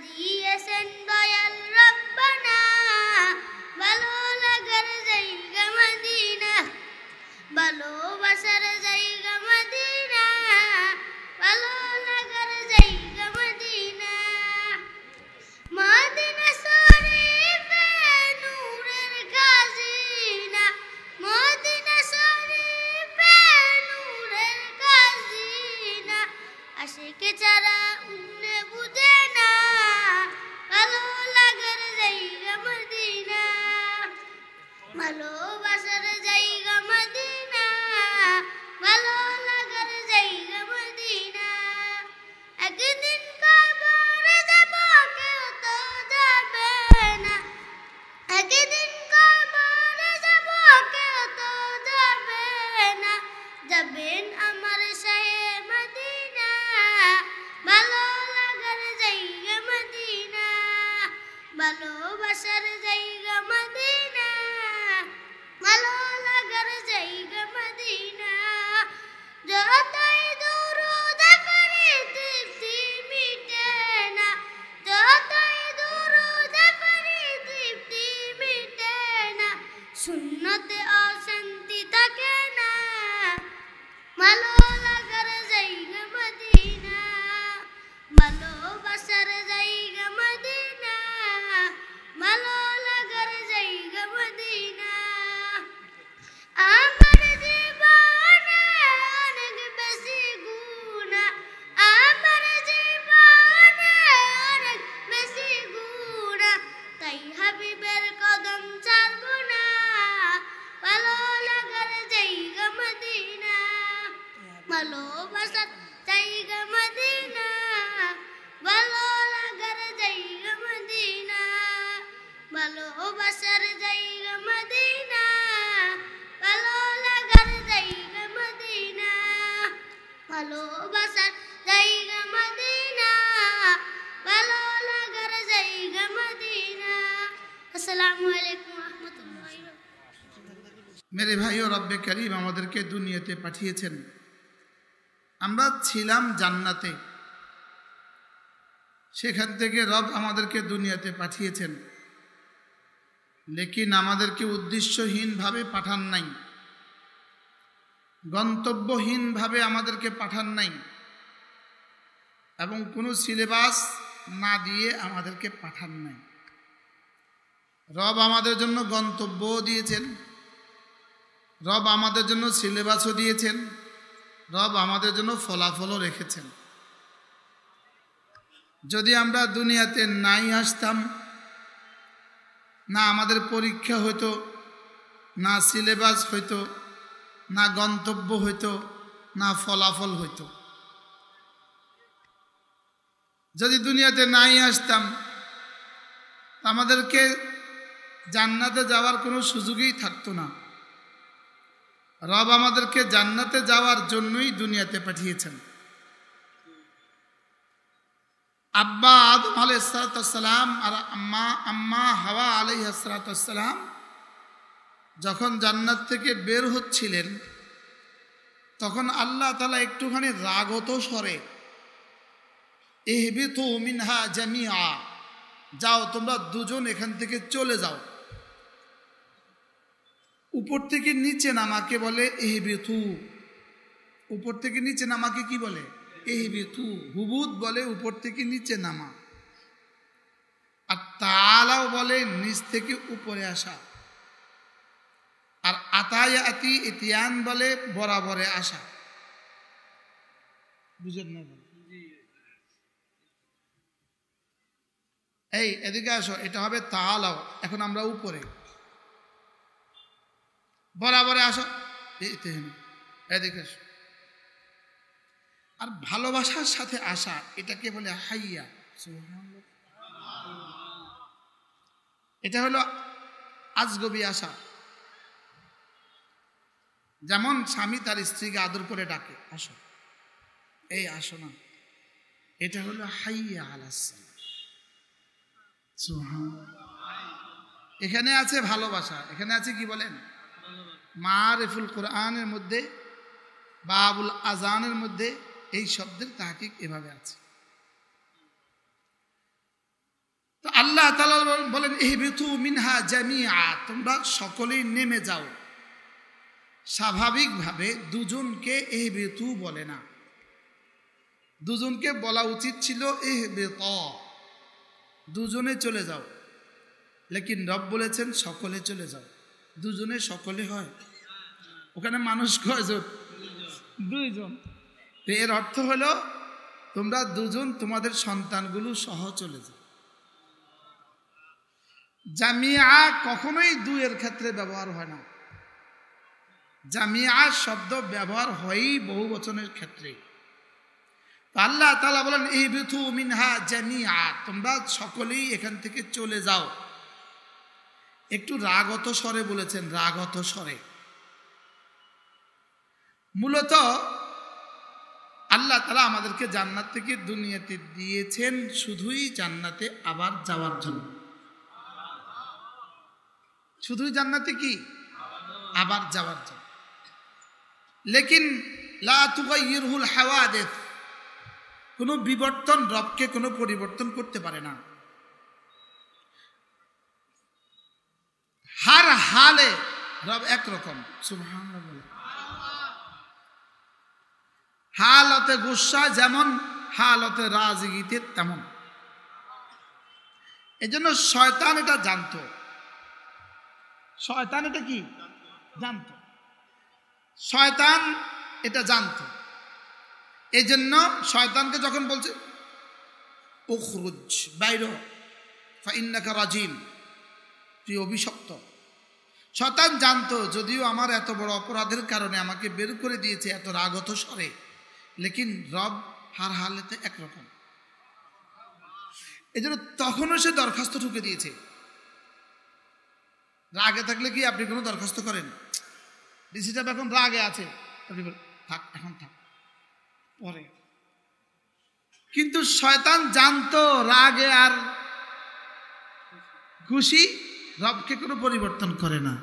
দিয়েছেন দয়াল রব্বানা, ভালো লাগার জায়গা মদিনা, ভালোবাসার জায়গা মদিনা, ভালো লাগার জায়গা মদিনা। মদিনা শরীফে নূরের খাজিনা, মদিনা শরীফে নূরের খাজিনা, আশিকে ছাড়া অন্য বুঝে না, ভালো লাগার জায়গা মদিনা, ভালোবাসার জায়গা মদিনা, ভালো লাগার জায়গা মদিনা। একদিন কবরে যাব কেউ তো যাবে না, একদিন কবরে যাব কেউ তো যাবে না, যাবেন আমার শাহে মদিনা, ভালো লাগার জায়গা মদিনা, ভালোবাসার জায়গা মদিনা, ভালো লাগার জায়গা মদিনা। যতই দুরূদ পড়ি তৃপ্তি মিটে না, যতই দুরূদ পড়ি তৃপ্তি মিটে না, সুন্নতে অশান্তি থাকে না, ভালো লাগার জায়গা মদিনা, ভালোবাসার জায়গা মদিনা, ভালো লাগার জায়গা মদিনা। আমার জীবনে অনেক বেশি গুনাহ, আমার জীবনে অনেক বেশি গুনাহ, তাই হাবিবের কদম ছাড়ব না, ভালো লাগার জায়গা মদিনা, ভালোবাসার জায়গা মদিনা, ভালো লাগার জায়গা মদিনা, ভালোবাসার জায়গা মদিনা, ভালো লাগার জায়গা মদিনা, ভালোবাসার জায়গা মদিনা, ভালো লাগার জায়গা মদিনা। আসসালামু আলাইকুম ওয়া রাহমাতুল্লাহি ওয়া বারাকাতুহু। মেরে ভাইও রব্বে করিম আমাদেরকে দুনিয়াতে পাঠিয়েছেন, আমরা ছিলাম জান্নাতে, সেখান থেকে রব আমাদেরকে দুনিয়াতে পাঠিয়েছেন, লেকিন আমাদেরকে উদ্দেশ্যহীনভাবে পাঠান নাই, গন্তব্যহীনভাবে আমাদেরকে পাঠান নাই, এবং কোনো সিলেবাস না দিয়ে আমাদেরকে পাঠান নাই। রব আমাদের জন্য গন্তব্যও দিয়েছেন, রব আমাদের জন্য সিলেবাসও দিয়েছেন, রব আমাদের জন্য ফলাফলও রেখেছেন। যদি আমরা দুনিয়াতে নাই আসতাম, না আমাদের পরীক্ষা হইতো, না সিলেবাস হইতো, না গন্তব্য হইতো, না ফলাফল হইতো। যদি দুনিয়াতে নাই আসতাম, আমাদেরকে জান্নাতে যাওয়ার কোনো সুযোগই থাকতো না। রব আমাদেরকে জান্নাতে যাওয়ার জন্যই দুনিয়াতে পাঠিয়েছেন। আব্বা আদম আলাইহিসসালাম আর আম্মা হাওয়া আলাইহিসসালাম যখন জান্নাত থেকে বের হচ্ছিলেন, তখন আল্লাহ তাআলা একটুখানি রাগত স্বরে ইহবিতু মিনহা জামিআ, যাও তোমরা দুজন এখান থেকে চলে যাও। উপর থেকে নিচে নামাকে বলে ইহবিতু, উপর থেকে নিচে নামাকে কি বলে? ইহবিতু। হুবুত বলে উপর থেকে নিচে নামা, আর তাআলাও বলে নিচ থেকে উপরে আসা, আর আতায়াতি ইতিয়ান বলে বরাবরে আসা। বুঝেন না? এই এদিকে আসো, এটা হবে তাআলাও। এখন আমরা উপরে, বরাবরে আসো, এদিকে আসো। আর ভালোবাসার সাথে আসা, এটাকে বলে হাইয়া। এটা হলো আজগবি আসা। যেমন স্বামী তার স্ত্রীকে আদর করে ডাকে, আসো, এই আসো না, এটা হলো হাইয়া আলাস সালাহ। এখানে আছে ভালোবাসা, এখানে আছে কি বলেন? মারিফুল কোরআনের মধ্যে, বাবুল আজানের মধ্যে এই শব্দের তাহকিক এভাবে আছে। তো আল্লাহ তাআলা বলেন ইহবিতু মিনহা জামিআ, তোমরা সকলেই নেমে যাও। স্বাভাবিকভাবে দুজনকে ইহবিতু বলে না, দুজনকে বলা উচিত ছিল ইহবিত, দুজনে চলে যাও। লেকিন রব বলেছেন সকলে চলে যাও। দুজনে সকলে হয়, ওখানে মানুষ কয়জন? দুইজন। তো এর অর্থ হলো তোমরা দুজন তোমাদের সন্তানগুলো সহ চলে যাও। জামিয়া কখনোই দুইয়ের ক্ষেত্রে ব্যবহার হয় না, জামিয়া শব্দ ব্যবহার হয়ই বহু বচনের ক্ষেত্রে। আল্লাহ তাআলা বলেন ইহবিতু মিনহা জামিআ, তোমরা সকলেই এখান থেকে চলে যাও। একটু রাগত স্বরে বলেছেন, রাগত স্বরে। মূলত আল্লাহ তাআলা আমাদেরকে জান্নাত থেকে দুনিয়াতে দিয়েছেন শুধুই জান্নাতে আবার যাওয়ার জন্য। শুধুই জান্নাতে কি আবার যাওয়ার জন্য। লেকিন লা তুগাইয়িরহুল হাওয়াদিস, কোনো বিবর্তন রবকে কোনো পরিবর্তন করতে পারে না। হার হালে রব একরকম, সুবহানাল্লাহ। হালতে গুসা যেমন, হালতে রাজিগিতে তেমন। এজন্য শয়তান এটা জানতো, শয়তান এটা কি জানতো, শয়তান এটা জানতো। এই জন্য শয়তানকে যখন বলছে উখরুজ, বাইর হ, ফাইন্নাকা রাজিম, তুই অভিশপ্ত। শয়তান জানতো যদিও আমার এত বড় অপরাধের কারণে আমাকে বের করে দিয়েছে এত রাগত স্বরে, লেকিন রব হার হালেতে একরকম। এই জন্য তখনও সে দরখাস্ত ঠুকে দিয়েছে। রাগে থাকলে কি আপনি কোনো দরখাস্ত করেন? ডিসি সাহেব এখন রাগে আছে, আপনি থাক, এখন থাক, পরে। কিন্তু শয়তান জানতো রাগে আর খুশি রবকে কোনো পরিবর্তন করে না,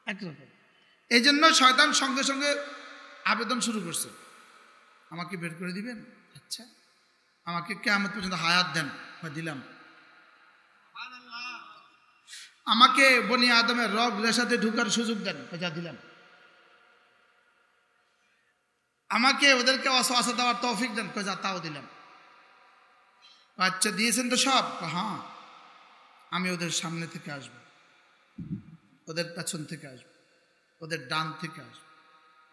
একরকম। এই জন্য শয়তান সঙ্গে সঙ্গে আবেদন শুরু করছে, আমাকে বের করে দিবেন? আচ্ছা, আমাকে কিয়ামত পর্যন্ত হায়াত দেন, দিলাম। আমাকে বনি আদমের রগ রেশাতে ঢুকার সুযোগ দেন, যা দিলাম। আমাকে ওদেরকে ওয়াসওয়াসা দেওয়ার তৌফিক দেন, যা তাও দিলাম। আচ্ছা দিয়েছেন তো সব? হ্যাঁ, আমি ওদের সামনে থেকে আসবো, ওদের পেছন থেকে আসবো, ওদের ডান থেকে আসবো,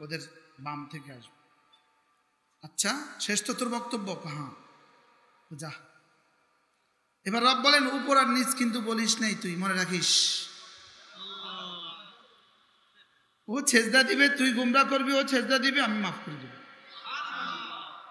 ওদের বাম থেকে আসবো। আচ্ছা শেষ তো তোর বক্তব্য? হ্যাঁ, যা। এবার রব বলেন উপর আর নিচ কিন্তু বলিস নাই, তুই মনে রাখিস। ও সেজদা দিবে, তুই গুমরা করবি, ও সেজদা দিবে, আমি মাফ করে দেব।